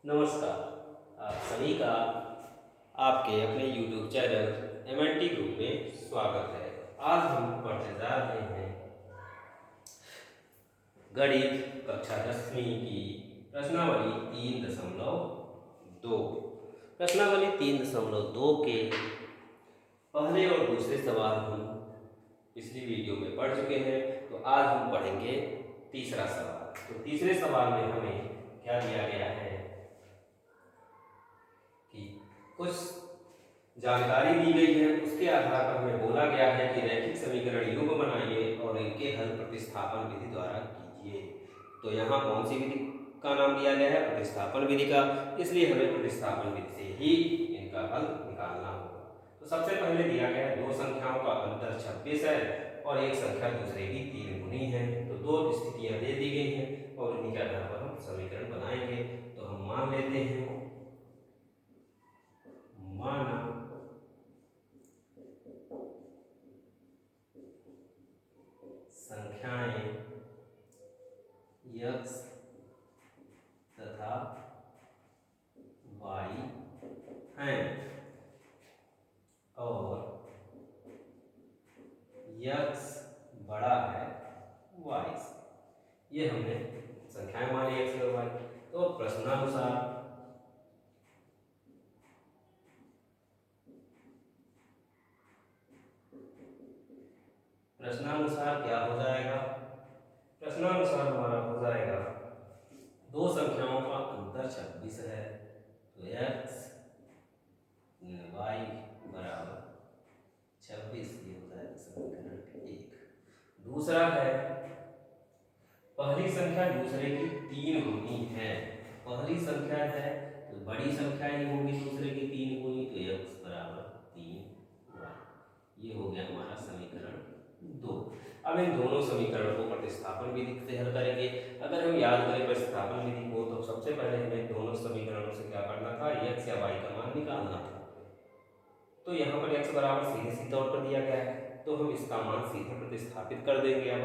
नमस्कार। आप सभी का आपके अपने YouTube चैनल MNT ग्रुप में स्वागत है। आज हम पढ़ने जा रहे हैं गणित कक्षा 10वीं की प्रश्नावली 3.2। प्रश्नावली 3.2 के पहले और दूसरे सवाल हम पिछली वीडियो में पढ़ चुके हैं। तो आज हम पढ़ेंगे तीसरा सवाल। तो तीसरे सवाल में हमें क्या दिया गया है कि कुछ जानकारी दी गई है, उसके आधार पर हमें बोला गया है कि रैखिक समीकरण युग्म बनाइए और इनके हल प्रतिस्थापन विधि द्वारा कीजिए। तो यहाँ कौन सी विधि का नाम दिया गया है? प्रतिस्थापन विधि का। इसलिए हमें प्रतिस्थापन विधि से ही इनका हल निकालना होगा। तो सबसे पहले दिया गया है दो संख्याओं का अंतर 26 है और एक संख्या दूसरे की 3 गुनी है। तो दो स्थितियां दे दी गई हैं और इन्हीं के आधार पर हम समीकरण बनाएंगे। तो हम मान लेते हैं, माना संख्याएं x तथा y हैं और x बड़ा है y से। ये हमने संख्याएं मानी x और y। तो प्रश्नानुसार क्या हो जाएगा? प्रश्नानुसार हमारा हो जाएगा दो संख्याओं का अंतर 26 है तो x y बराबर 26। ये हो जाएगा समीकरण 1। दूसरा है पहली संख्या दूसरे की 3 गुनी है। पहली संख्या है तो बड़ी संख्या ही होगी दूसरे की 3 गुनी, तो x बराबर 3y। ये हो गया हमारा समीकरण 2। अब इन दोनों समीकरणों को प्रतिस्थापन विधि से हल करेंगे। अगर हम याद करें प्रतिस्थापन विधि को तो सबसे पहले हमें दोनों समीकरणों से क्या करना था? x या y का मान निकालना था। तो यहाँ पर x बराबर सीधे तौर पर दिया गया है तो हम इसका मान सीधे प्रतिस्थापित कर देंगे। अब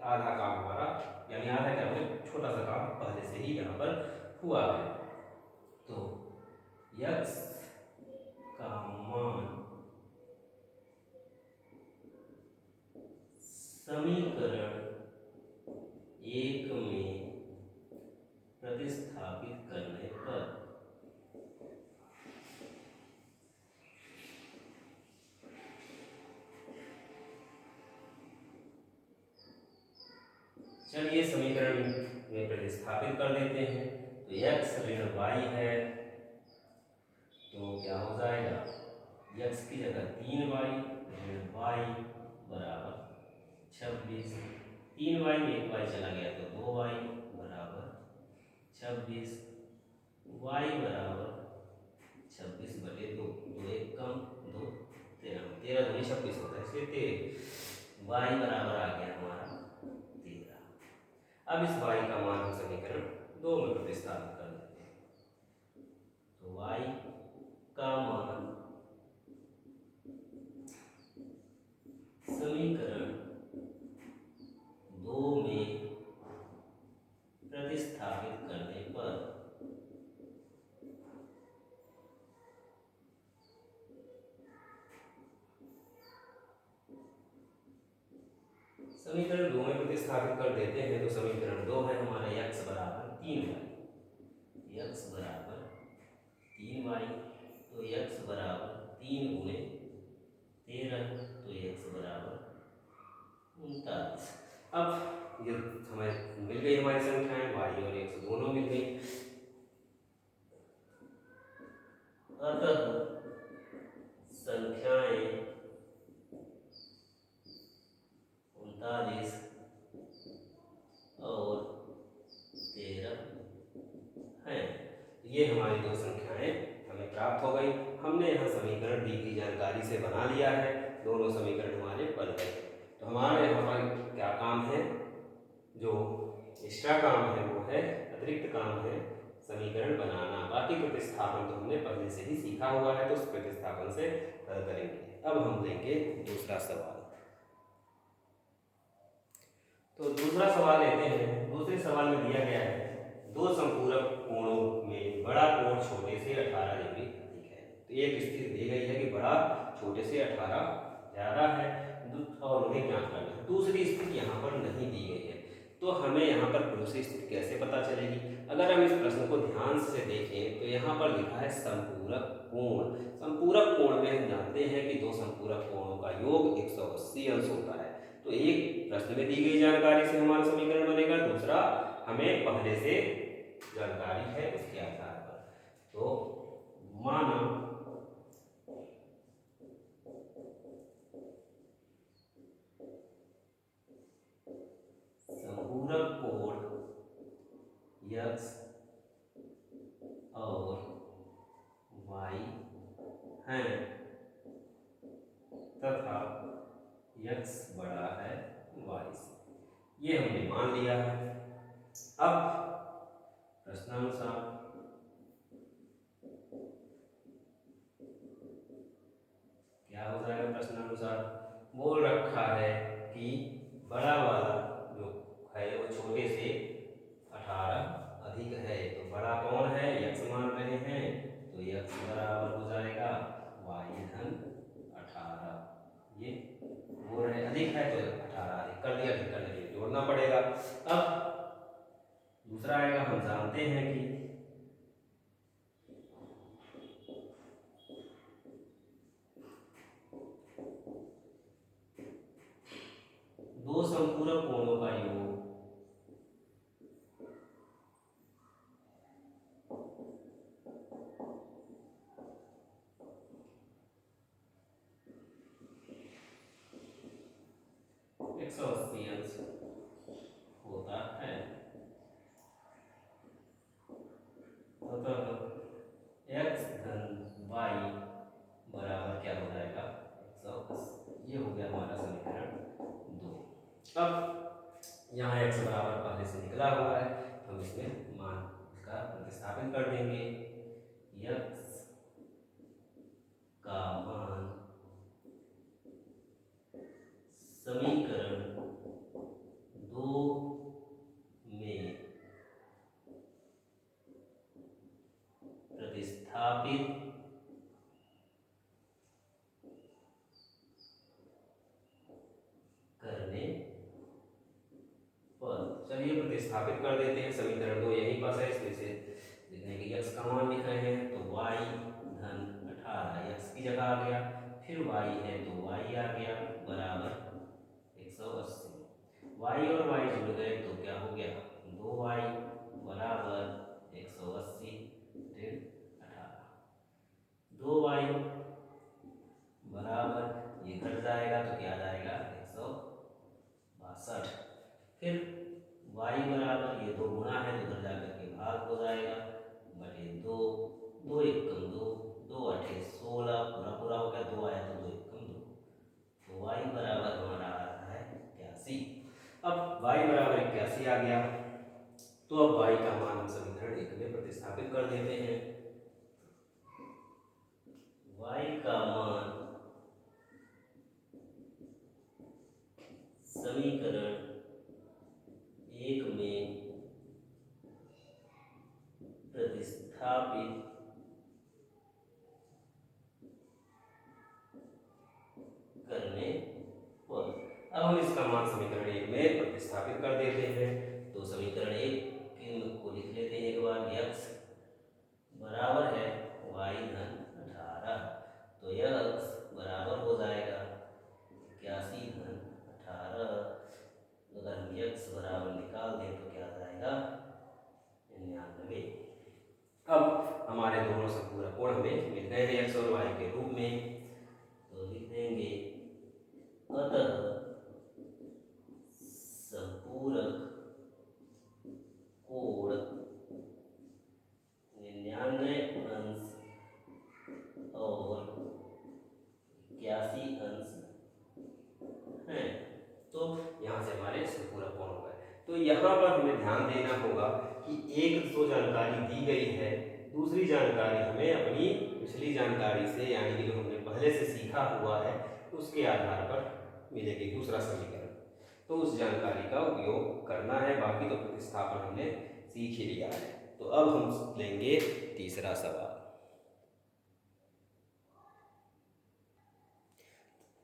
आधा काम हमारा, यानी आधा क्या बोले, छोटा सा काम पहले से ही यहाँ पर हुआ है। तो x का मान समीकरण 1 में प्रतिस्थापित करने पर चलिए समीकरण में प्रतिस्थापित कर देते हैं। तो x ऋण y है तो क्या हो जाएगा? x की जगह 3y ऋण y बराबर 26। 3y में 1y चला गया तो 2y बराबर 26। y बराबर 26/2। 2 1 कम 2 13, 13 दूनी 26 होता है, इसलिए 13। y बराबर आ गया हमारा 13। अब इस y का मान हम समीकरण 2 में प्रतिस्थापित कर देते हैं। तो y का मान समीकरण 2 में प्रतिस्थापित करने पर समीकरण 2 में प्रतिस्थापित कर देते हैं। तो समीकरण 2 है हमारा x बराबर 3y। x बराबर 3y तो x बराबर 3 गुणे 13 तो x बराबर 39। अब ये हमें मिल गई हमारी संख्याएं y और x दोनों मिल गई। अतः संख्याएं 39 और 13 हैं। ये हमारी दो संख्याएं हमें प्राप्त हो गई। हमने यहाँ समीकरण दी गई जानकारी से बना लिया है। दोनों समीकरण हमारे बन गए। तो हमारे यहाँ पर क्या काम है? जो एक्स्ट्रा काम है वो है, अतिरिक्त काम है समीकरण बनाना। बाकी प्रतिस्थापन तो हमने पहले से ही सीखा हुआ है तो उस प्रतिस्थापन से हल करेंगे। अब हम लेंगे दूसरा सवाल। तो दूसरा सवाल लेते हैं। दूसरे सवाल में दिया गया है दो संपूरक कोणों में बड़ा और छोटे से 18 डिग्री अधिक है। तो एक स्थिति दी गई है कि बड़ा छोटे से 18 ज़्यादा है और उन्हें ज्ञात करना है। दूसरी स्थिति यहाँ पर नहीं दी गई है, तो हमें यहाँ पर दूसरी स्थिति कैसे पता चलेगी? अगर हम इस प्रश्न को ध्यान से देखें तो यहाँ पर लिखा है संपूरक कोण। संपूरक कोण में हम जानते हैं कि दो संपूरक कोणों का योग 180 अंश होता है। तो एक प्रश्न में दी गई जानकारी से हमारा समीकरण बनेगा, दूसरा हमें पहले से जानकारी है उसके आधार पर। तो माना संपूरक कोण x और y हैं तथा x बड़ा है y से, ये हमने मान लिया है। अब प्रश्नानुसार क्या हो जाएगा? प्रश्नानुसार बोल रखा है कि बड़ा वाला जो है वो छोटे से 18 अधिक है, तो बड़ा कौन है? x मान रहे हैं, तो x बराबर हो जाएगा y धन 18। ये बोल रहे अधिक है तो 18 अधिक कर दिया, अधिक करने के लिए जोड़ना पड़ेगा। अब दूसरा आएगा, हम जानते हैं कि दो संपूरक कोणों का योग होता है, अतः x धन y बराबर क्या हो जाएगा? 180। ये हो गया हमारा समीकरण 2। अब यहाँ x बराबर पहले से निकला हुआ है, हम इसमें मान का प्रतिस्थापन कर देंगे। x का मान समीकरण 2 में प्रतिस्थापित करने पर, चलिए प्रतिस्थापित कर देते हैं। समीकरण 2 यहीं पास है, इसमें से लिखने के x का मान लिख रहे हैं, तो y धन 18 x की जगह आ गया, फिर y है तो y आ गया बराबर 180। y और y जुड़ गए तो क्या हो गया? 2y बराबर 180 ऋण 18। 2y बराबर ये घट जाएगा तो क्या जाएगा? 162। फिर y बराबर ये 2 गुणा है तो उधर जाकर के भाग हो जाएगा बटे 2, 2 एकम 2, 2 आठे 16, पूरा पूरा हो गया, 2 आया तो 2 एकम 2, तो y बराबर हमारा आ रहा है 81। अब y बराबर 81 आ गया, तो अब y का मान हम समीकरण 1 में प्रतिस्थापित कर देते हैं। y का मान समीकरण 1 में प्रतिस्थापित करने पर, अब हम इसका मान समीकरण 1 में प्रतिस्थापित कर देते हैं। तो समीकरण 1 को लिख लेते हैं एक बार, x बराबर है y धन 18, तो यह बराबर हो जाएगा 81 धन 18। अगर हम x बराबर निकाल दें तो क्या जाएगा? 99। अब हमारे दोनों संपूरक कोण हमें मिल गए हैं x और y के रूप में, तो लिख देंगे अतः संपूरक कोण 99 अंश और 81 अंश है। तो यहाँ से हमारे संपूरक कोण हो गए। तो यहाँ पर हमें ध्यान देना होगा कि एक तो जानकारी दी गई है, दूसरी जानकारी हमें अपनी पिछली जानकारी से, यानी कि जो हमने पहले से सीखा हुआ है उसके आधार पर मिलेगी दूसरा समीकरण, तो उस जानकारी का उपयोग करना है। बाकी तो प्रतिस्थापन हमने सीख ही लिया है। तो अब हम लेंगे तीसरा सवाल।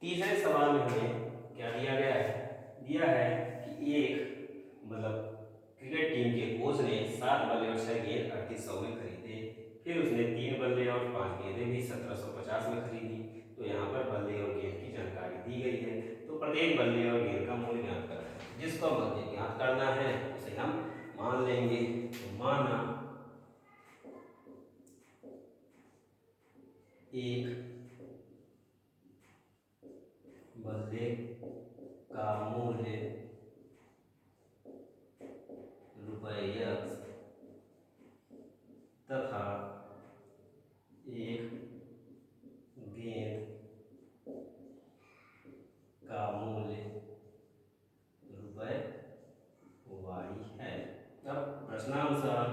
तीसरे सवाल में हमें क्या दिया गया है? दिया है कि एक क्रिकेट टीम के कोच ने 7 बल्ले और 6 गेंद 3800 में खरीदे। फिर उसने 3 बल्ले और 5 गेंदें भी 1750 में खरीदी। तो यहाँ पर बल्ले और गेंद की जानकारी दी गई है। तो प्रत्येक बल्ले और गेंद का मूल्य ज्ञात करना है। जिसको मूल्य ज्ञात करना है उसे हम मान लेंगे। तो माना एक बल्ले का मूल्य ₹X तथा एक गेंद का मूल्य ₹Y है। अब प्रश्नानुसार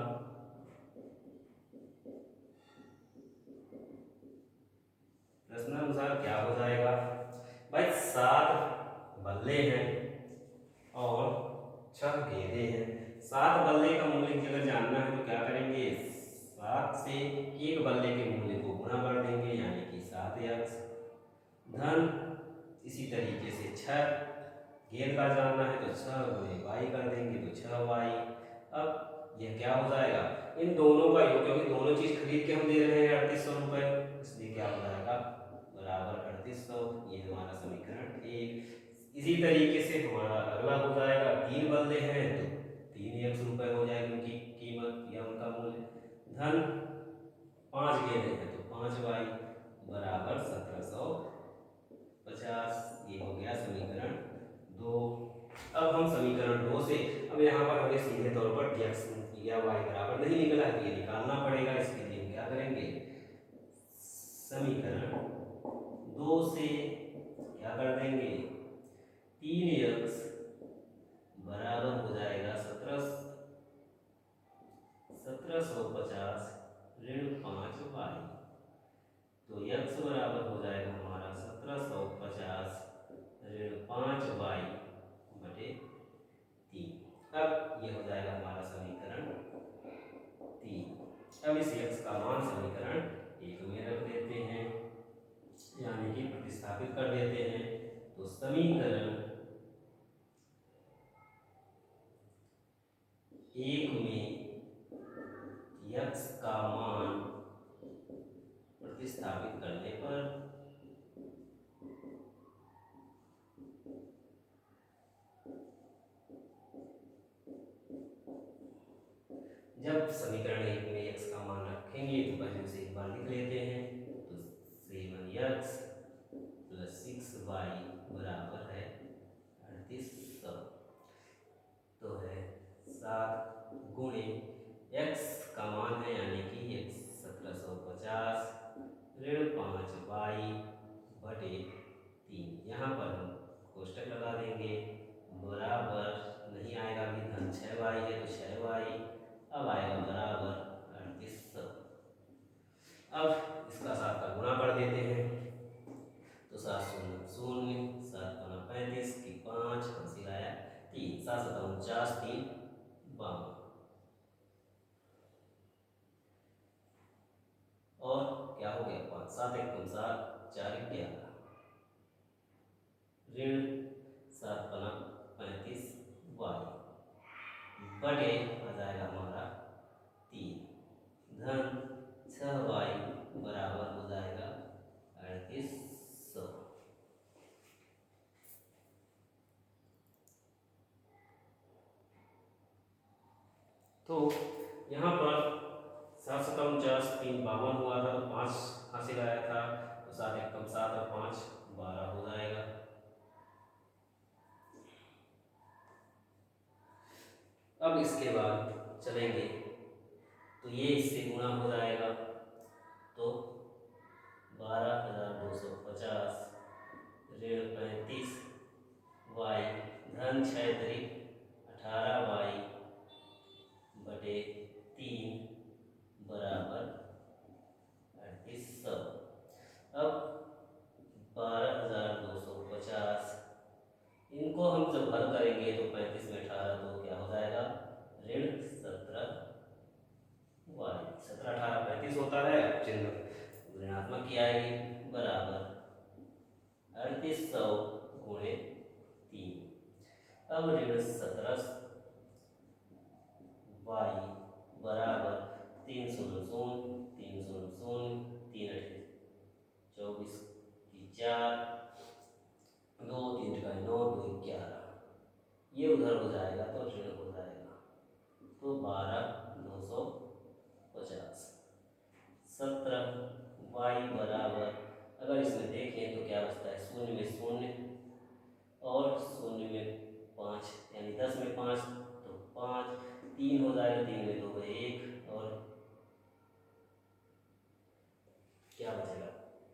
क्या हो जाएगा भाई? 7 बल्ले हैं और 6 गेंदे हैं। 7 बल्ले का मूल्य अगर जानना है तो क्या करेंगे? 7 से एक बल्ले के मूल्य को गुणा कर देंगे, यानी कि 7x धन इसी तरीके से 6 गेंद का जानना है तो 6 गुणे y कर देंगे तो 6y। अब यह क्या हो जाएगा? इन दोनों का योग, क्योंकि दोनों चीज खरीद के हम दे रहे हैं 3800 रुपए, इसलिए क्या हो जाएगा? बराबर 3800। ये हमारा समीकरण 1। इसी तरीके से हमारा अगला हो जाएगा, 3 बल्ले हैं तो 3x रुपए हो जाएगी उनकी कीमत या उनका मूल्य, धन 5 गेंदें हैं तो 5y बराबर 1750। ये हो गया समीकरण 2। अब हम समीकरण 2 से, अब यहाँ पर हमें सीधे तौर पर x या y बराबर नहीं निकला है तो ये निकालना पड़ेगा। इसके लिए हम क्या करेंगे? समीकरण 2 से क्या कर देंगे? 3x बराबर हो जाएगा 1750 ऋण 5y। तो x बराबर हो जाएगा हमारा 1750 ऋण 5y बटे 3। अब ये हो जाएगा हमारा समीकरण 3। अब इस x का मान समीकरण 1 में रख देते हैं, यानी कि प्रतिस्थापित कर देते हैं। तो समीकरण 1 में x का मान प्रतिस्थापित करने पर जब समीकरण 1 में x का मान रखेंगे तो पहले उसे एक बार लिख लेते हैं। तो 7x + 6y बराबर है 3800। तो है 7 गुणे x का मान है, यानी कि 1750 ऋण 5y बटे 3। यहाँ पर हम कोष्टक लगा देंगे, बराबर नहीं आएगा अभी, धन 6y है तो 6y, अब आएगा बराबर 3800। अब इसका 7 का गुणा कर देते हैं तो 7 शून्य शून्य, 7 गुना 35 की 5 हासिल आया 3, 7 7 49, 3 52। और क्या हो गया? 5 7 1 7, 4 11 ऋण 7 पना 35 y बटे आ जाएगा हमारा 3, धन 6y बराबर हो जाएगा 3800। तो यहाँ पर 7 7 49, 3 52 हुआ था तो 5 हासिल आया था, तो 7 1 7 और 5 12 हो जाएगा। अब इसके बाद चलेंगे तो ये इससे गुणा हो जाएगा, तो 12,250 ऋण 35 y धन 6 3 18y बटे 3 बराबर 3800। अब 12,250 इनको हम जब हल करेंगे तो 35 में 18 तो क्या हो जाएगा? ऋण 17 17, 18, 35 होता है। चिन्ह ऋणात्मक की आएगी, बराबर 3800 गुणे 3। अब ऋण 17 y बराबर 3 0 0 3 0 0 3 8 24 की 4 2 3 9 2 11, ये उधर हो जाएगा तो ऋण हो जाएगा, तो 12 250। 17 y बराबर, अगर इसमें देखें तो क्या बचता है, शून्य में शून्य और शून्य में 5, यानी 10 में 5 तो 5, 3 हो जाएगा, 3 में 2 1, और क्या बचेगा,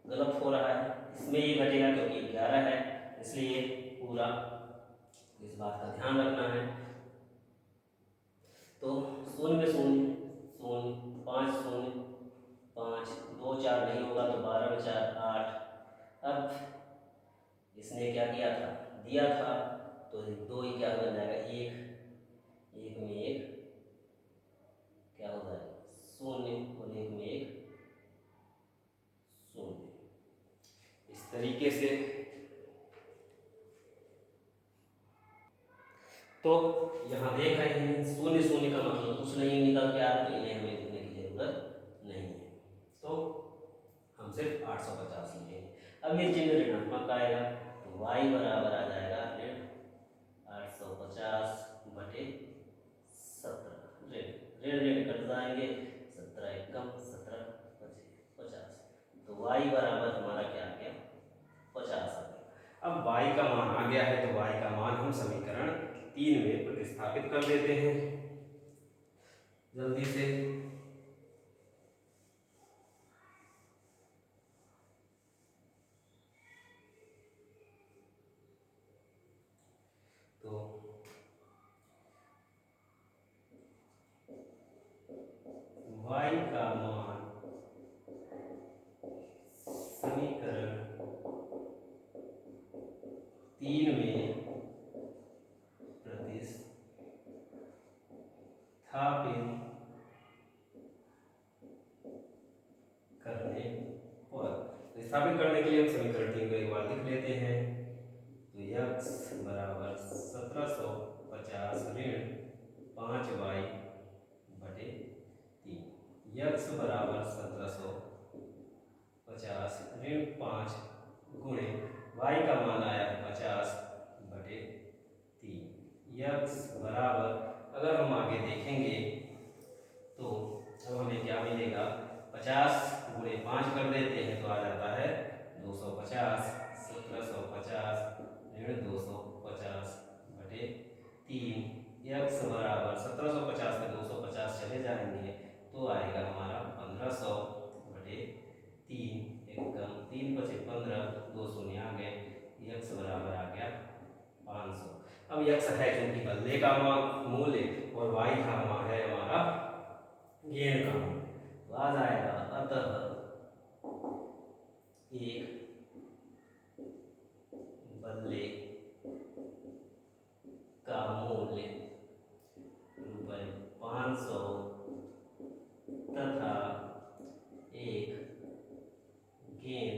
गलत हो रहा है, इसमें ये घटेगा क्योंकि 11 है, इसलिए पूरा इस बात का ध्यान रखना है। तो शून्य में शून्य शून्य, 5 शून्य 5, 2 4 नहीं होगा तो 12 में 4 8। अब इसने क्या किया था, दिया था, तो 2 ही क्या बन जाएगा, 1 में 1 क्या हो जाएगा, शून्य, और 1 में 1 शून्य। इस तरीके से तो यहाँ देख रहे हैं शून्य शून्य का मतलब कुछ नहीं निकल के आ रहा, तो इन्हें हमें लिखने की जरूरत नहीं है, तो हम सिर्फ 850 लिखेंगे। अब ये चिन्ह ऋणात्मक आएगा तो y बराबर आ जाएगा ऋण 850 बटे 17, ऋण ऋण कट जाएंगे, 17 एकम 17 50, तो y बराबर हमारा क्या आ गया, 50 आ गया। अब y का मान आ गया है तो y का मान हम समीकरण 3 में प्रतिस्थापित कर देते हैं जल्दी से। तो y का मान समीकरण 3 में प्रतिस्थापित करने पर, प्रतिस्थापित करने के लिए हम समीकरण 3 को एक बार लिख लेते हैं। तो x बराबर 1750 ऋण 5y बटे 3, x बराबर 1750 ऋण 5 गुणे y का मान आया है 50 बटे 3, x बराबर, अगर हम आगे देखेंगे तो अब हमें क्या मिलेगा, 50 गुणे 5 कर देते हैं तो आ जाता है 250, 1750 ऋण 250 बटे 3, x बराबर 1750 में 250 चले जाएंगे तो आएगा हमारा 1500 बटे 3, एकदम 3 5 15, 2 शून्य आ गए, x बराबर आ गया 500। अब x है क्योंकि बदले का मूल्य और y का मान है हमारा गेन का मूल्य, तो आ जाएगा अतः एक बदले का मूल्य ₹500 तथा एक गेन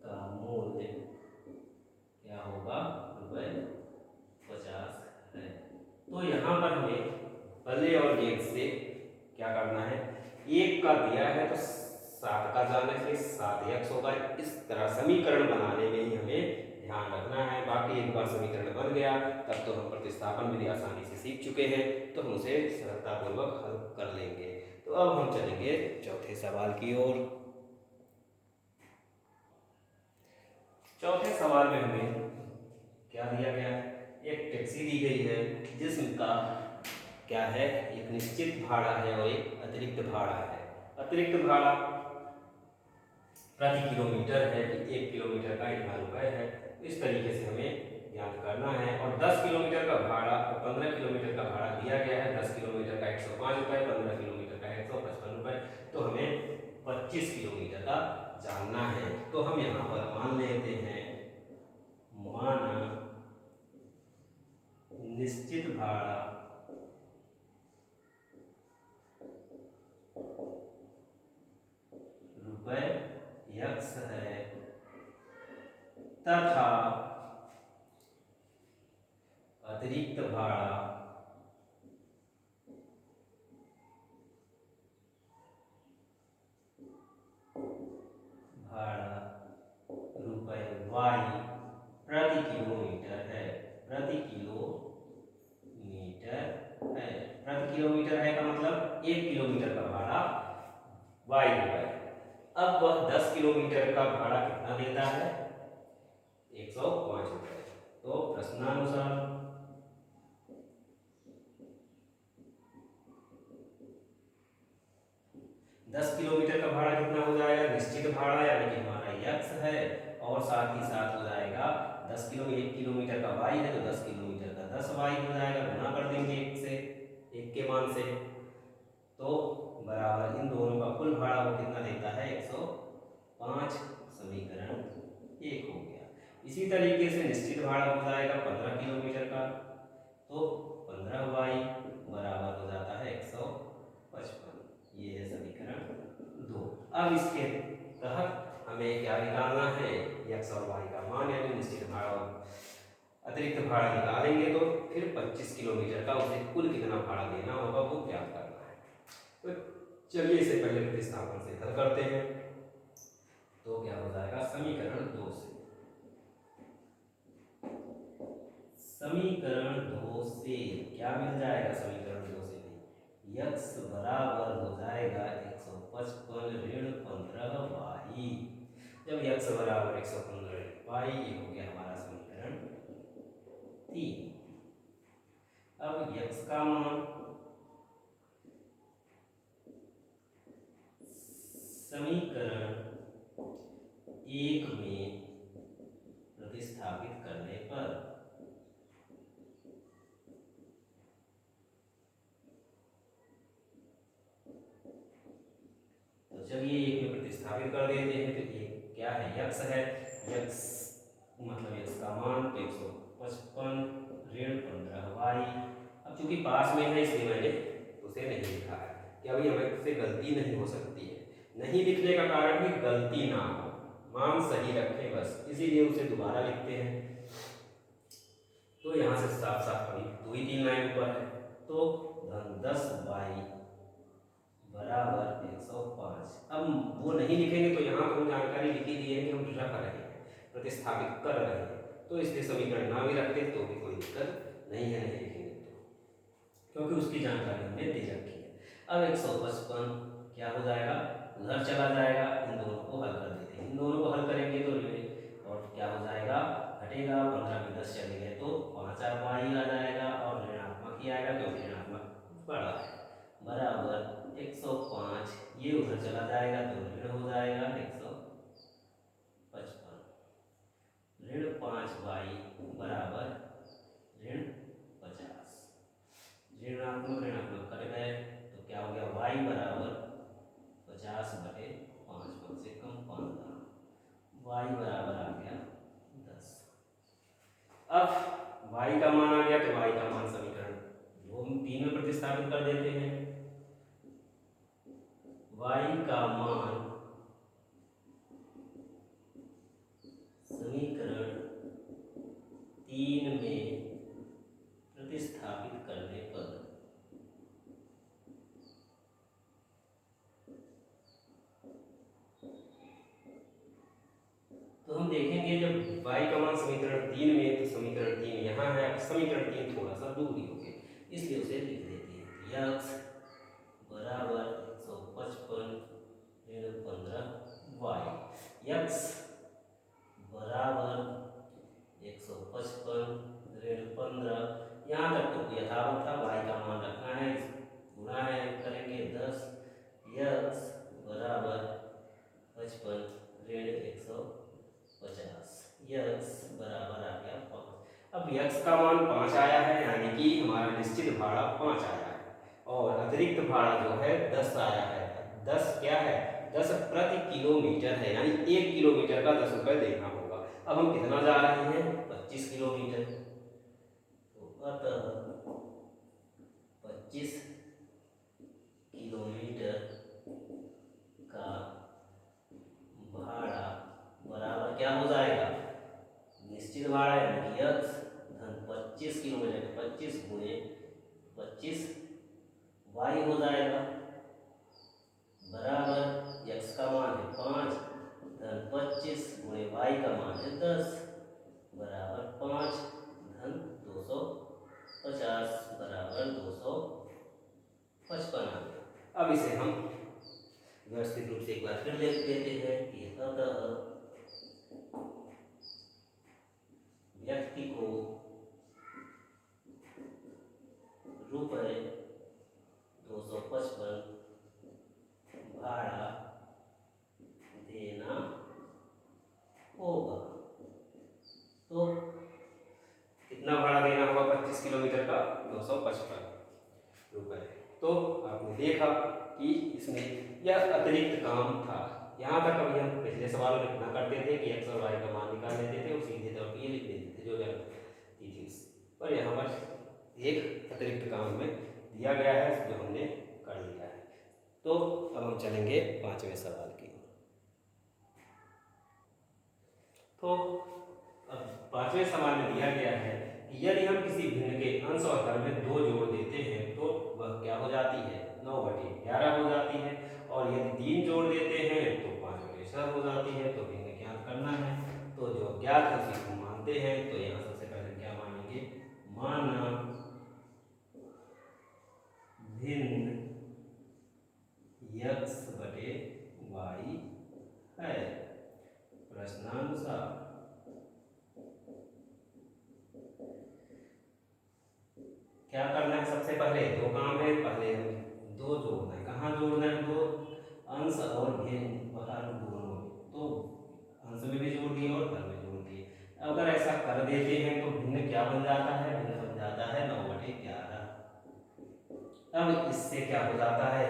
का मूल्य क्या होगा, ₹50 है। तो यहाँ पर हमें बदले और गेन से क्या करना है, एक का दिया है तो 7 का जाना है, 7x होगा। इस तरह समीकरण बनाने में ही हमें ध्यान रखना है, बाकी एक बार समीकरण बन गया तब तो हम प्रतिस्थापन विधि आसानी से सीख चुके हैं, तो हम उसे सरलतापूर्वक हल कर लेंगे। तो अब हम चलेंगे चौथे सवाल की ओर। चौथे सवाल में हमें क्या दिया गया है, एक टैक्सी दी गई है जिसका क्या है, एक निश्चित भाड़ा है और एक अतिरिक्त भाड़ा है। अतिरिक्त भाड़ा प्रति किलोमीटर है कि 1 किलोमीटर का इतना रुपये है, इस तरीके से हमें ज्ञात करना है। और 10 किलोमीटर का भाड़ा, 15 किलोमीटर का भाड़ा दिया गया है, 10 किलोमीटर का 105 रुपये, 15 किलोमीटर का 155 रुपये, तो हमें 25 किलोमीटर का जानना है। तो हम यहाँ पर मान लेते हैं, माना निश्चित भाड़ा तथा अतिरिक्त भाड़ा रुपए वाई प्रति किलोमीटर है। प्रति किलोमीटर है। प्रति किलोमीटर है का मतलब 1 किलोमीटर का भाड़ा वाई रुपए। अब वह 10 किलोमीटर का भाड़ा कितना देता है? 105 रुपए। तो प्रश्नानुसार 10 किलोमीटर का भाड़ा कितना हो जाएगा? निश्चित भाड़ा यानी कि हमारा यक्स है, और साथ ही साथ हो जाएगा 10 किलो 1 किलोमीटर का वाई है तो 10 किलोमीटर का 10 वाई हो जाएगा, गुना कर देंगे 1 से, 1 के मान से, तो बराबर इन दोनों का कुल भाड़ा वो कितना देता है? 105। समीकरण 1 हो गया। इसी तरीके से निश्चित भाड़ा हो जाएगा 15 किलोमीटर का, तो 15 वाई बराबर हो जाता है 155। ये है समीकरण 2। अब इसके तहत हमें क्या निकालना है? यक्स और वाई का मान, यानी निश्चित भाड़ा और अतिरिक्त भाड़ा निकालेंगे तो फिर 25 किलोमीटर का उसे कुल कितना भाड़ा देना होगा वो ज्ञात करना है। तो चलिए इसे पहले प्रतिस्थापन से हल करते हैं। तो क्या हो जाएगा? समीकरण 2 से, समीकरण 2 से क्या मिल जाएगा? समीकरण 2 से यक्स बराबर हो जाएगा 155 ऋण 15 वाई। जब यक्स बराबर 115 वाई, ये हो गया हमारा समीकरण 3। अब यक्स का मान समीकरण 1 में प्रतिस्थापित करने पर चलिए 1 में प्रतिस्थापित कर देते हैं। तो ये क्या है? यक्स है। यक्स मतलब यक्स का मान तो 155 ऋण 15 वाई। अब चूंकि पास में है इसलिए मैंने उसे नहीं लिखा है कि अभी हमें से गलती नहीं हो सकती है। नहीं लिखने का कारण भी गलती ना हो, मान सही रखें बस, इसीलिए उसे दोबारा लिखते हैं। तो यहाँ से साफ साफ कभी 2 ही 3 लाइन ऊपर है, तो धन 10 वाई बराबर 105। अब वो नहीं लिखेंगे तो यहाँ तो हम जानकारी लिखी दी है कि हम रख रहे हैं, प्रतिस्थापित कर रहे हैं, तो इसलिए समीकरण ना भी रखते तो भी कोई दिक्कत नहीं है नहीं लिखेंगे तो, क्योंकि उसकी जानकारी हमने दे रखी है। अब 155 क्या हो जाएगा? उधर चला जाएगा। इन दोनों को हल कर देते हैं। इन दोनों को हल करेंगे तो और क्या हो जाएगा? घटेगा। 15 में 10 चले गए तो 5 और वाई आ जाएगा, और ऋणात्मक ही आएगा क्योंकि ऋणात्मक बड़ा है, बराबर 105। ये उधर चला जाएगा तो ऋण हो जाएगा 155। ऋण 5 वाई बराबर ऋण 50। ऋणात्मक ऋणात्मक कट गए तो क्या हो गया? वाई बराबर 50/5, कम से कम 5 वाई बराबर आ गया 10। अब वाई का मान आ गया तो वाई का मान समीकरण 3 में प्रतिस्थापित कर देते हैं। वाई का मान समीकरण 3 में प्रतिस्थापित करने पर तो हम देखेंगे जब y का मान समीकरण 3 में, तो समीकरण 3 यहाँ है, समीकरण 3 थोड़ा सा दूर ही हो गया, इसलिए उसे लिख देते हैं। यक्स बराबर 155 ऋण 15 वाई। यक्स बराबर 155 ऋण 15, यहाँ तक तो यथावत था, y का मान रखना है, गुणा है करेंगे 10। यक्स बराबर 55 ऋण 150, यक्स बराबर आ गया 5। अब यक्स का मान 5 आया है, यानी कि हमारा निश्चित भाड़ा 5 आया है, और अतिरिक्त भाड़ा जो है 10 आया है। 10 क्या है? 10 प्रति किलोमीटर है, यानी 1 किलोमीटर का 10 रुपये देना होगा। अब हम कितना जा रहे हैं? 25 किलोमीटर, तो अतः 25 किलोमीटर का भाड़ा बराबर क्या हो जाएगा? अब इसे हम व्यवस्थित रूप से एक बार फिर लिख देते हैं कि अतः व्यक्ति को रुपये 255 भाड़ा देना होगा। तो कितना भाड़ा देना होगा 25 किलोमीटर का? 255 रुपये। तो आपने देखा कि इसमें यह अतिरिक्त काम था। यहाँ तक अभी हम पिछले सवाल में इतना करते थे कि x और y का मान निकाल लेते थे और सीधे तौर पर ये लिख देते थे जो जानती थी। पर यहाँ पर एक अतिरिक्त काम में दिया गया है जो हमने कर लिया है। तो अब हम चलेंगे 5वें सवाल की। तो अब 5वें सवाल में दिया गया है कि यदि हम किसी भिन्न के अंश और हर में 2 जोड़ देते हैं तो वह क्या हो जाती है? 9/11 हो जाती है। और यदि 3 जोड़ देते हैं तो 5/6 हो जाती है। तो भिन्न ज्ञात करना है। तो जो ज्ञात है उसी को मानते हैं। तो यहाँ सबसे पहले क्या मानेंगे? माना भिन्न x/y है। प्रश्नानुसार क्या करना है? सबसे पहले 2 काम है। पहले 2 जोड़ना है। कहाँ जोड़ना है? 2 अंश और भिन्न हर दोनों। तो अंश में भी जोड़ दिए और हर में जोड़ दिए। अगर ऐसा कर देते हैं तो भिन्न क्या बन जाता है? भिन्न बन जाता है 9/11। अब इससे क्या हो जाता है?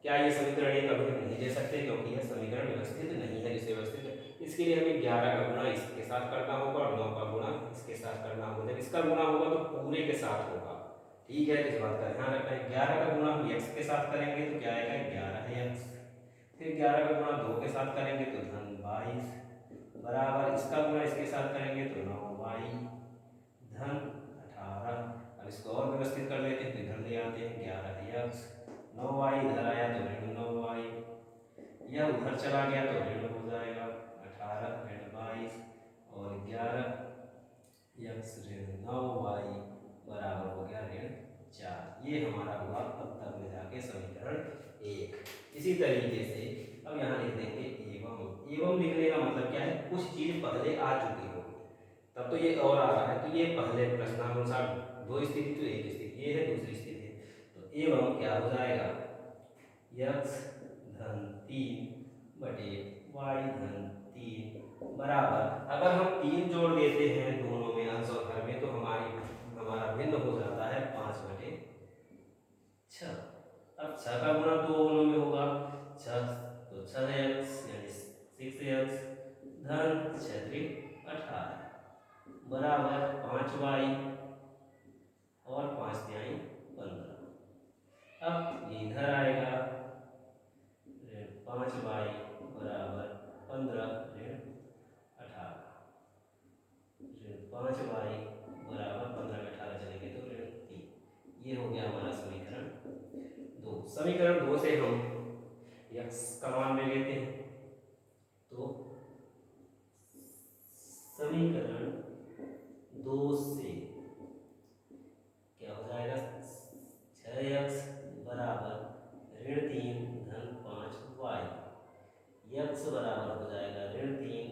क्या ये समीकरण एक कभी हम नहीं ले सकते क्योंकि यह समीकरण व्यवस्थित नहीं है। जिसे व्यवस्थित है इसके लिए हमें 11 का गुणा इसके साथ करना होगा और 9 का गुणा इसके साथ करना होगा। जब इसका गुणा होगा तो पूरे के साथ होगा। ठीक है, इस बात का ध्यान रखना है। 11 का गुणा हम x के साथ करेंगे तो क्या आएगा? 11x। फिर 11 का गुणा 2 के साथ करेंगे तो धन 22 बराबर इसका गुणा इसके साथ करेंगे तो 9y धन 18। अब इसको और व्यवस्थित कर लेते हैं तो इधर ले आते हैं 11x 9y इधर आया तो ऋण 9y, यह उधर चला गया तो ऋण हो जाएगा 18 ऋण 22 और 11x ऋण 9y बराबर हो गया ऋण 4। ये हमारा हुआ अब तक में जाके समीकरण 1। इसी तरीके से अब यहाँ लिख देंगे एवं। एवं लिखने का मतलब क्या है? कुछ चीज पहले आ चुकी हो तब तो ये और आ रहा है। तो ये पहले प्रश्नानुसार 2 स्थिति तो एक स्थिति ये है, दूसरी स्थिति है। तो एवं क्या हो जाएगा? x धन 3/y धन 3 बराबर अगर हम 3 जोड़ देते हैं दोनों में अंश और हर में तो हमारा भिन्न हो जाता है 5/6। अब 6 का गुणा दोनों में होगा 6 तो 6x यानी 6x धन 6 18 बराबर 5y और 5 तिहाई 15। अब ये इधर आएगा 5y बराबर 15 ऋण 18 ऋण 5y बराबर 15 में 18 चलेंगे तो ऋण 3। ये हो गया हमारा समीकरण 2। समीकरण 2 से हम x का मान ले लेते हैं। तो समीकरण 2 से क्या हो जाएगा? 6x बराबर ऋण 3 धन 5y x बराबर हो जाएगा ऋण 3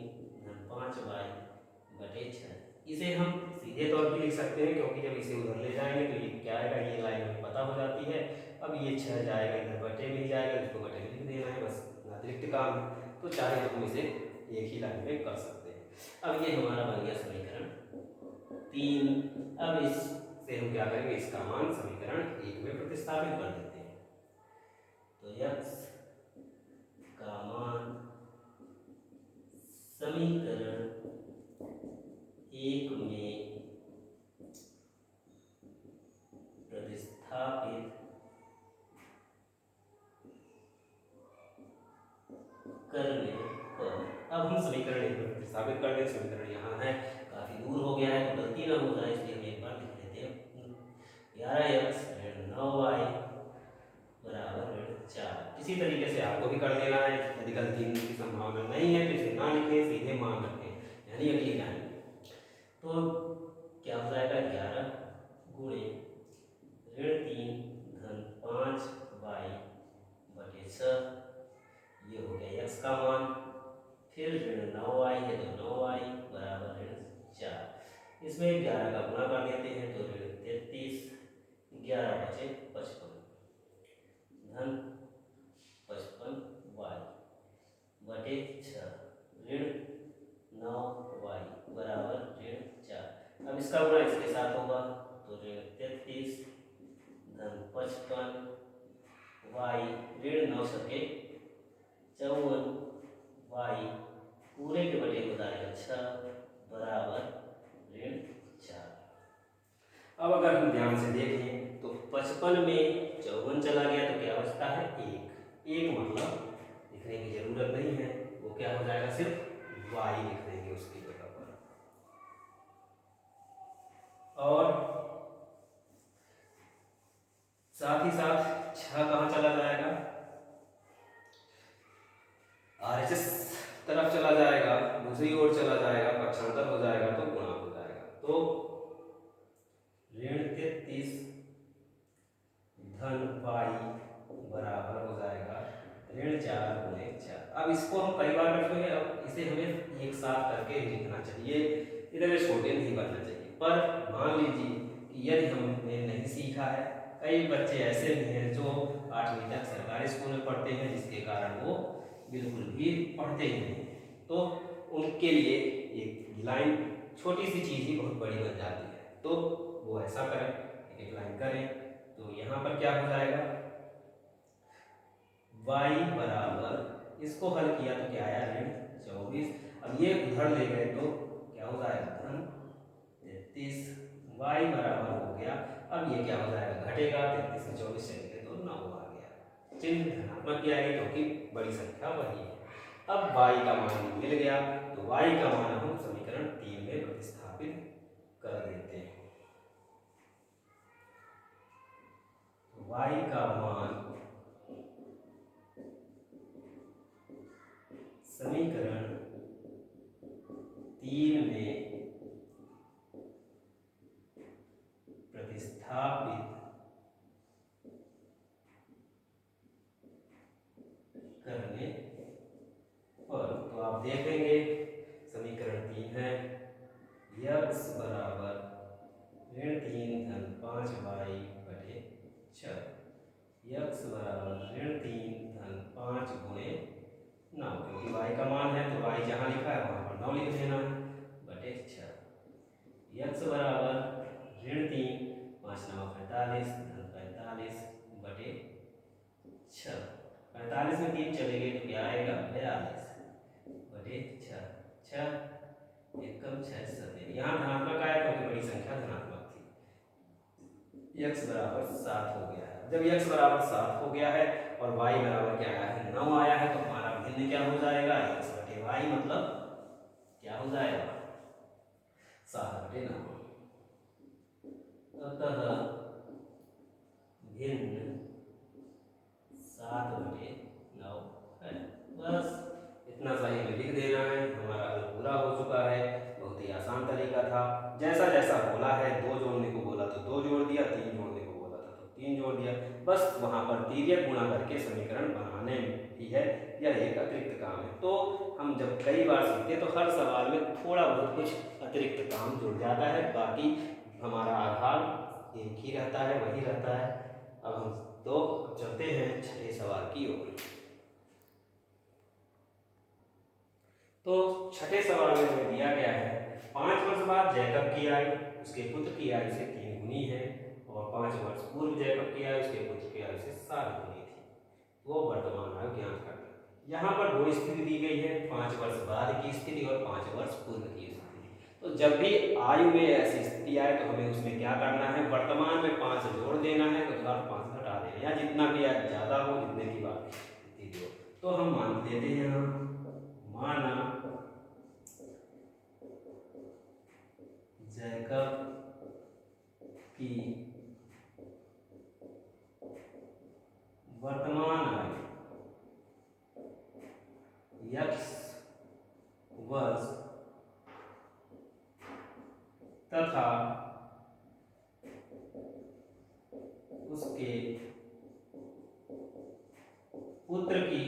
धन 5y/6। इसे हम सीधे तौर पे लिख सकते हैं क्योंकि जब इसे उधर ले जाएंगे तो ये क्या आएगा? ये लाइन हमें पता हो जाती है। अब ये 6 जाएगा इधर बटे में ही जाएगा, इसको बटे में लिख देना है, बस अतिरिक्त काम है। तो चाहे तो हम इसे एक ही लाइन में कर सकते हैं। अब ये हमारा बन गया समीकरण 3। अब इससे हम क्या करेंगे? इसका मान समीकरण 1 में प्रतिस्थापित कर देते हैं। तो x का मान समीकरण 1 में प्रतिस्थापित करने पर अब हम समीकरण 1 में प्रतिस्थापित कर दें। समीकरण यहाँ है, काफी दूर हो गया है तो गलती ना हो जाए इसलिए हम एक बार लिख लेते हैं 11x ऋण 9y बराबर ऋण 4। इसी तरीके से आपको भी कर देना है। यदि गलती की संभावना नहीं है तो इसे ना लिखें, सीधे मान रखें यानी अगली लाइन। तो क्या हो जाएगा? 11 गुणे ऋण 3 धन 5y ऋण 9y है तो 9y बराबर ऋण 4। इसमें 11 का गुणा कर देते हैं तो ऋण 33, 11 बचे 55 धन 55y बटे 6 ऋण 9y बराबर ऋण 4। अब इसका गुणा इसके साथ होगा तो ऋण 33 धन 55 y ऋण 9 सके 54 y पूरे के बटे हो जाएगा 6 बराबर ऋण 4। अब अगर हम ध्यान से देखें तो 55 में 54 चला गया तो क्या बचता है 1 मतलब लिखने की जरूरत नहीं है, वो क्या हो जाएगा सिर्फ y लिख देंगे उसकी जगह पर। और साथ ही साथ 6 कहाँ चला जाएगा, RHS तरफ चला जाएगा, दूसरी ओर चला जाएगा, पक्षांतर हो जाएगा तो गुणा हो जाएगा। तो ऋण 33 धन y बराबर हो जाएगा ऋण 4 गुणे 4। अब इसको हम कई बार रखेंगे, अब इसे हमें एक साथ करके लिखना चाहिए, इतने छोटे नहीं बनना चाहिए। पर मान लीजिए कि यदि हमने नहीं सीखा है, कई बच्चे ऐसे भी हैं जो 8वीं तक सरकारी स्कूल में पढ़ते हैं जिसके कारण वो बिल्कुल भी पढ़ते ही नहीं, तो उनके लिए एक लाइन छोटी सी चीज़ ही बहुत बड़ी बन जाती है। तो वो ऐसा करें, एक लाइन करें तो यहाँ पर क्या हो जाएगा y बराबर, इसको हल किया तो क्या आया ऋण 24। अब ये उधर ले गए तो क्या हो जाएगा धन 33 y बराबर हो गया। अब ये क्या हो जाएगा घटेगा, 33 में 24 चलेंगे तो 9 आ गया, चिन्ह धनात्मक की आएगी क्योंकि बड़ी संख्या वही है। अब y का मान मिल गया तो y का मान हम समीकरण 3 में प्रतिस्थापित कर देते हैं। y का मान समीकरण 3 में प्रतिस्थापित करने पर तो आप देखेंगे समीकरण 3 है x बराबर ऋण 3 धन 5y बटे 6, x बराबर ऋण 3 धन 5 गुणे 9, क्योंकि y का मान है तो y जहाँ लिखा है वहाँ पर 9 लिख देना है बटे 6। x बराबर ऋण 3 5 9 45 धन 45 बटे 6, 45 में 3 चले गए तो क्या आएगा 42 बटे 6, 6 एकम 6 सदैव, यहाँ धनात्मक आया क्योंकि बड़ी संख्या धनात्मक थी। x बराबर 7 हो गया है। जब x बराबर 7 हो गया है और y बराबर क्या आया है 9 आया है तो हमारा भिन्न क्या हो जाएगा x बटे y, मतलब क्या हो जाएगा 7 बटे 9। अतः भिन्न 7 बटे 9 है। बस इतना सा ही हमें लिख देना है, हमारा हल पूरा हो चुका है। बहुत ही आसान तरीका था, जैसा जैसा बोला है 2 जोड़ने को बोला तो 2 जोड़ दिया, 3 जोड़ने को बोला था तो 3 जोड़ दिया, बस वहाँ पर तिर्यक गुणा करके समीकरण बनाने ही है, यह एक अतिरिक्त काम है। तो हम जब कई बार सीखते तो हर सवाल में थोड़ा बहुत कुछ अतिरिक्त काम जुड़ जाता है, बाकी हमारा आधार एक ही रहता है, वही रहता है। अब हम तो चलते हैं 6ठे सवाल की ओर। तो 6ठे सवाल में हमें दिया गया है 5 वर्ष बाद जैकब की आयु उसके पुत्र की आयु से 3 गुनी है और 5 वर्ष पूर्व जैकब की आयु उसके पुत्र की आयु से 7 गुनी थी, वो वर्तमान आयु ज्ञात करना। यहाँ पर 2 स्थिति दी गई है, 5 वर्ष बाद की स्थिति और 5 वर्ष पूर्व की स्थिति। तो जब भी आयु में ऐसी स्थिति आए तो हमें उसमें क्या करना है, वर्तमान में 5 जोड़ देना है तो 5 घटा देना, या जितना भी ज़्यादा हो जितने की बात स्थिति हो। तो हम मान लेते हैं, माना जैकब की वर्तमान आयु x वर्ष तथा उसके पुत्र की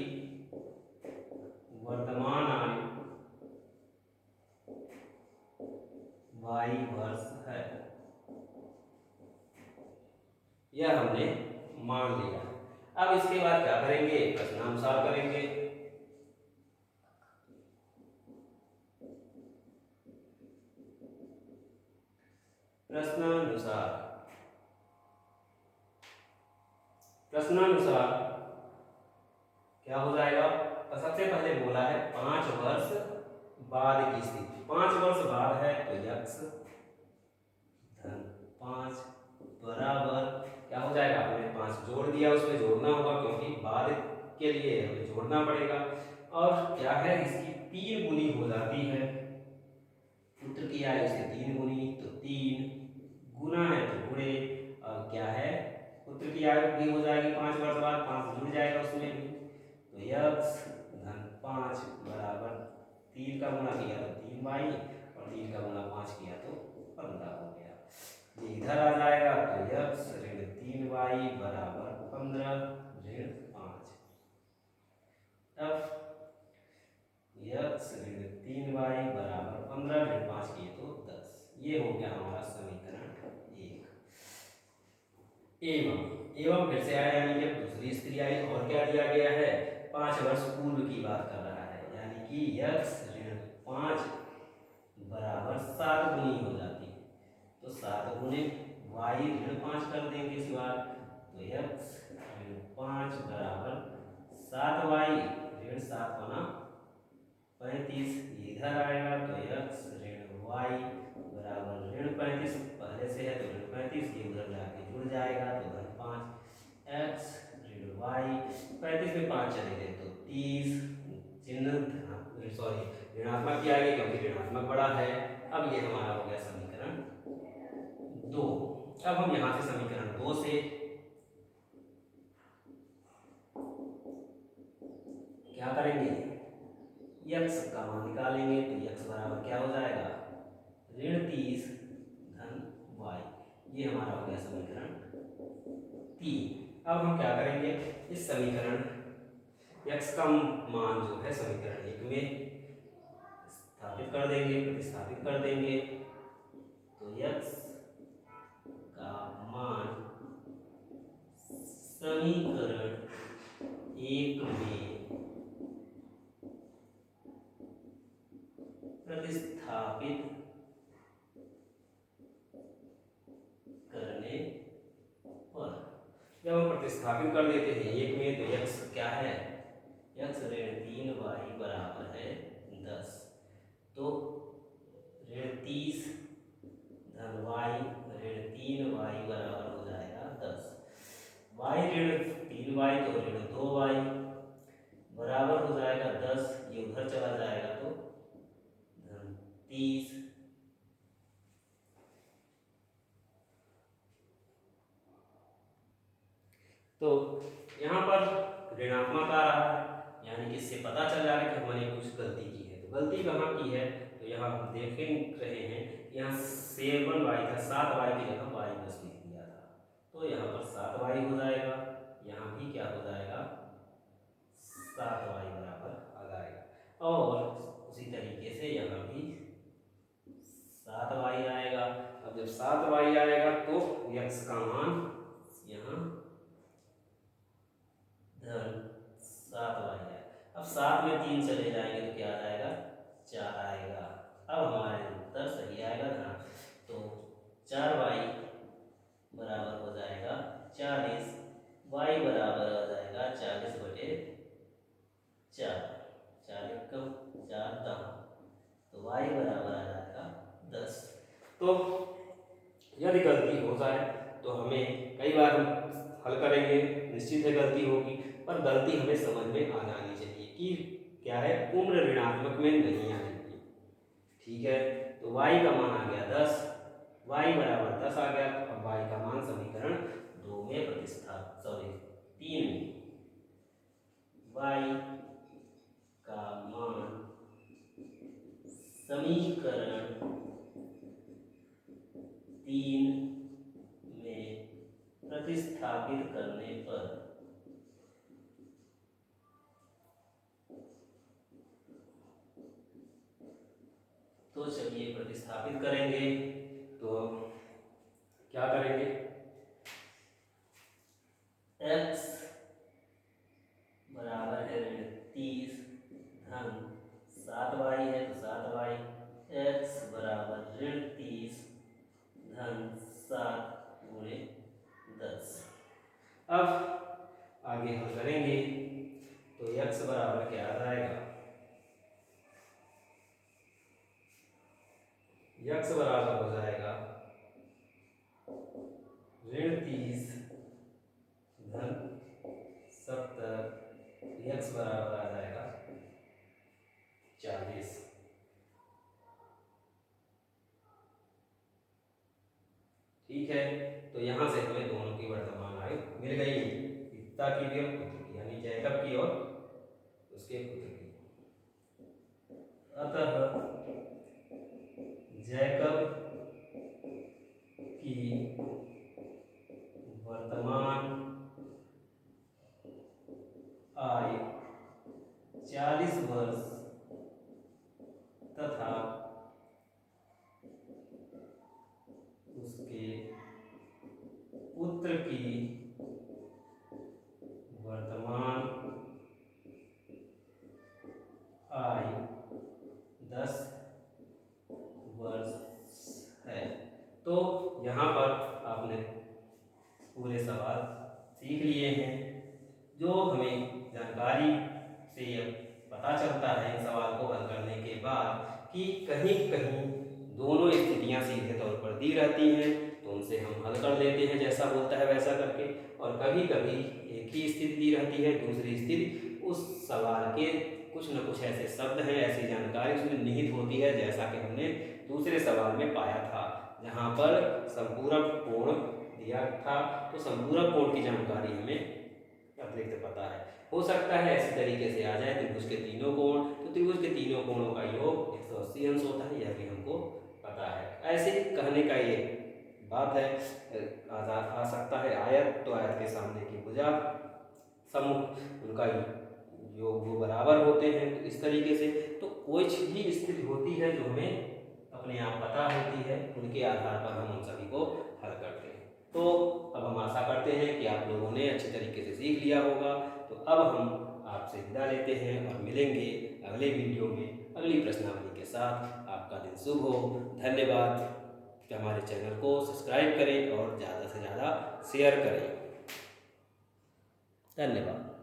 वर्तमान आयु प्रश्नानुसार करेंगे। प्रश्नानुसार क्या हो जाएगा? तो सबसे पहले बोला है 5 वर्ष बाद की स्थिति। 5 वर्ष बाद है तो यक्स धन 5 बराबर क्या हो जाएगा? हमने 5 जोड़ दिया, उसमें जोड़ना होगा क्योंकि बाद के लिए हमें जोड़ना पड़ेगा। और क्या है, इसकी 3 गुनी हो जाती है। पुत्र की आयु से 3 गुनी, तो 3 गुना है तो गुणे, और क्या है, पुत्र की आयु भी हो जाएगी 5 वर्ष बाद, 5 जुड़ जाएगा उसमें भी, तो यक्स धन 5 बराबर 3 का गुणा किया तो 3y, और 3 का गुणा 5 किया तो 15 हो गया। ये इधर आ जाएगा तो यक्स ऋण 3y बराबर 15 ऋण 5। अब यक्स ऋण 3y बराबर 15 ऋण 5 किए तो 10। ये हो गया हमारा समीकरण 1। एवं फिर से आया, यानी कि दूसरी स्थिति आई, और क्या दिया गया है? 5 वर्ष पूर्व की बात कर रहा है, यानी कि यक्स ऋण 5 बराबर 7 गुनी हो जाती है, तो 7 गुने y ऋण 5 कर देंगे इस बार, तो यक्स ऋण 5 बराबर 7y ऋण 7 बना 35, इधर आएगा तो यक्स ऋण y बराबर ऋण 35, पहले से है तो ऋण 35, ये उधर जाके जुड़ जाएगा तो धन 5 एक्स ऋण y, 35 में 5 चले गए तो 30, चिन्ह सॉरी ऋणात्मक की आगे क्योंकि ऋणात्मक बड़ा है। अब ये हमारा हो गया समीकरण 2। अब हम यहाँ से समीकरण 2 से क्या करेंगे? यक्स का मान निकालेंगे, तो यक्स बराबर क्या हो जाएगा? ऋण 30 धन y, ये हमारा हो गया समीकरण 3। अब हम क्या करेंगे? इस समीकरण यक्स का मान जो है समीकरण 1 में स्थापित कर देंगे, प्रतिस्थापित कर देंगे, तो यक्स का मान समीकरण 1 में प्रतिस्थापित करने पर, जब हम प्रतिस्थापित कर देते हैं 1 में, तो यक्स क्या है? यक्स ऋण 3y बराबर है 10, तो ऋण 30 धन y ऋण 3y बराबर हो जाएगा 10, y ऋण 3y तो ऋण 2y बराबर हो जाएगा 10, ये उधर चला जाएगा तो धन 30, तो यहाँ पर ऋणात्मक आ रहा है, यानी कि इससे पता चल रहा है कि हमने कुछ गलती की है। तो गलती कहाँ की है? तो यहाँ हम देख रहे हैं, यहाँ 7y था, 7y की जगह y बस लिख दिया था, तो यहाँ पर 7y हो जाएगा, यहाँ भी क्या हो जाएगा? 7y बराबर आ जाएगा, और उसी तरीके से यहाँ भी 7y आएगा। अब जब 7y आएगा तो यक्स का मान यहाँ धन 7y है। अब 7 में 3 चले जाएंगे तो क्या आ जाएगा? 4 आएगा। अब हमारे उत्तर सही आएगा ना, तो 4y बराबर हो जाएगा 40, y बराबर आ जाएगा 40/4, 4 एकम 4 10, तो y बराबर आ जाएगा 10। तो यदि गलती हो जाए तो हमें, कई बार हम हल करेंगे, निश्चित है गलती होगी, पर गलती हमें समझ में आ जानी चाहिए कि क्या है, उम्र ऋणात्मक में नहीं आएगी। ठीक है, तो y का मान आ गया 10, y बराबर 10 आ गया, अब y का मान समीकरण 2 में प्रतिस्थापित, सॉरी 3 में, y का मान समीकरण 3 में प्रतिस्थापित करने पर तो चलिए प्रतिस्थापित करेंगे, तो क्या करेंगे? x बराबर यक्स बराबर क्या आ जाएगा, यक्स बराबर हो जाएगा -30 धन 70, यक्स बराबर आ जाएगा 40। ठीक है, तो यहां से हमें दोनों की वर्तमान आयु मिल गई, पिता की भी और पुत्र की, यानी जैकब की और उसके पुत्र की। अतः जैकब की वर्तमान आयु 40 वर्ष तथा उसके पुत्र की वर्तमान आयु 10 वर्ष है। तो यहाँ पर आपने पूरे सवाल सीख लिए हैं। जो हमें जानकारी से यह पता चलता है इन सवाल को हल करने के बाद कि कहीं कहीं दोनों स्थितियां सीधे तौर पर दी रहती हैं, तो उनसे हम हल कर लेते हैं जैसा बोलता है वैसा करके, और कभी कभी एक ही स्थिति दी रहती है, दूसरी स्थिति उस सवाल के कुछ न कुछ ऐसे शब्द हैं, ऐसी जानकारी उसमें निहित होती है, जैसा कि हमने दूसरे सवाल में पाया था, जहाँ पर संपूरक कोण दिया था। तो संपूरक कोण की जानकारी हमें अतिरिक्त पता है। हो सकता है ऐसी तरीके से आ जाए त्रिभुज के तीनों कोण, तो त्रिभुज के तीनों कोणों का योग 180 अंश होता है, यह भी हमको पता है। ऐसे कहने का ये बात है, आ सकता है आयत, तो आयत के सामने की भुजा सम्मुख उनका योग वो बराबर होते हैं, तो इस तरीके से तो कोई भी स्थिति होती है जो हमें अपने आप पता होती है, उनके आधार पर हम उन सभी को हल करते हैं। तो अब हम आशा करते हैं कि आप लोगों ने अच्छी तरीके से सीख लिया होगा। तो अब हम आपसे विदा लेते हैं और मिलेंगे अगले वीडियो में अगली प्रश्नावली के साथ। आपका दिन शुभ हो। धन्यवाद। हमारे चैनल को सब्सक्राइब करें और ज़्यादा से ज़्यादा शेयर करें। धन्यवाद।